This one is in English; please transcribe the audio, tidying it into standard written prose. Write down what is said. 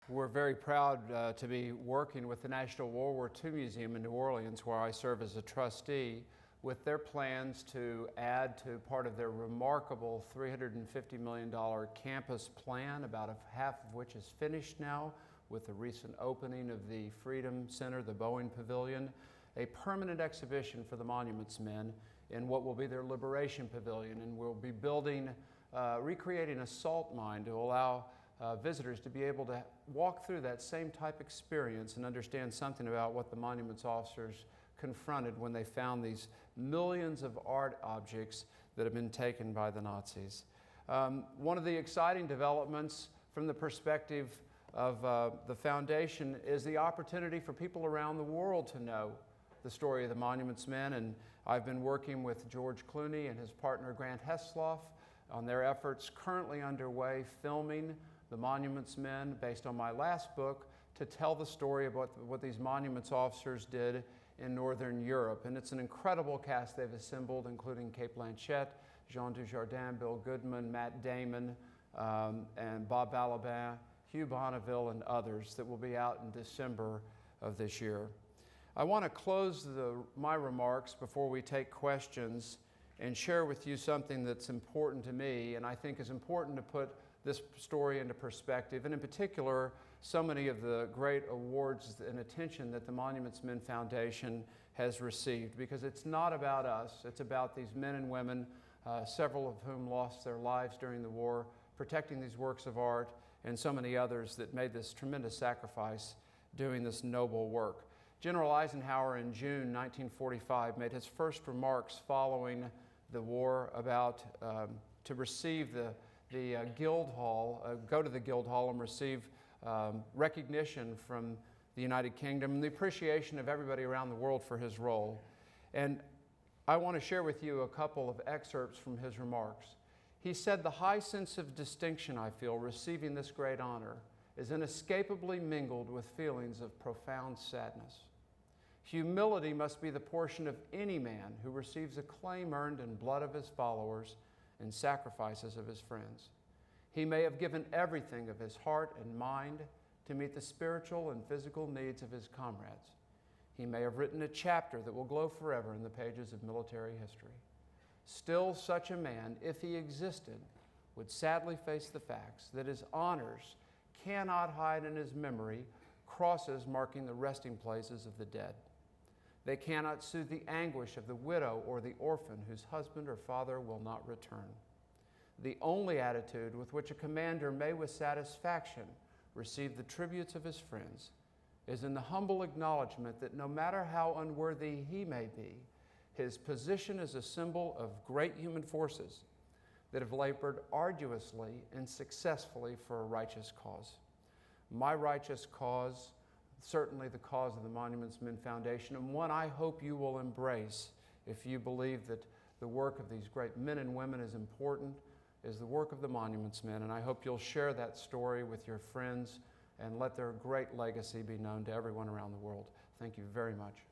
We're very proud to be working with the National World War II Museum in New Orleans, where I serve as a trustee, with their plans to add to part of their remarkable $350 million campus plan, about half of which is finished now with the recent opening of the Freedom Center, the Boeing Pavilion, a permanent exhibition for the Monuments Men in what will be their Liberation Pavilion. And we'll be building, recreating a salt mine to allow visitors to be able to walk through that same type experience and understand something about what the monuments officers confronted when they found these millions of art objects that have been taken by the Nazis. One of the exciting developments from the perspective of the foundation is the opportunity for people around the world to know the story of the Monuments Men, and I've been working with George Clooney and his partner Grant Hesloff on their efforts currently underway filming the Monuments Men, based on my last book, to tell the story about what these monuments officers did in Northern Europe. And it's an incredible cast they've assembled, including Cate Blanchett, Jean Dujardin, Bill Goodman, Matt Damon, and Bob Balaban, Hugh Bonneville, and others, that will be out in December of this year. I want to close my remarks before we take questions and share with you something that's important to me, and I think is important to put this story into perspective, and in particular, so many of the great awards and attention that the Monuments Men Foundation has received, because it's not about us, it's about these men and women, several of whom lost their lives during the war, protecting these works of art, and so many others that made this tremendous sacrifice doing this noble work. General Eisenhower in June 1945 made his first remarks following the war about to receive the Guildhall, go to the Guildhall and receive recognition from the United Kingdom and the appreciation of everybody around the world for his role. And I want to share with you a couple of excerpts from his remarks. He said, "The high sense of distinction I feel receiving this great honor is inescapably mingled with feelings of profound sadness. Humility must be the portion of any man who receives acclaim earned in blood of his followers and sacrifices of his friends. He may have given everything of his heart and mind to meet the spiritual and physical needs of his comrades. He may have written a chapter that will glow forever in the pages of military history. Still, such a man, if he existed, would sadly face the facts that his honors cannot hide in his memory crosses marking the resting places of the dead. They cannot soothe the anguish of the widow or the orphan whose husband or father will not return. The only attitude with which a commander may with satisfaction receive the tributes of his friends is in the humble acknowledgement that no matter how unworthy he may be, his position is a symbol of great human forces that have labored arduously and successfully for a righteous cause. My righteous cause, certainly the cause of the Monuments Men Foundation, and one I hope you will embrace if you believe that the work of these great men and women is important, is the work of the Monuments Men. And I hope you'll share that story with your friends and let their great legacy be known to everyone around the world. Thank you very much.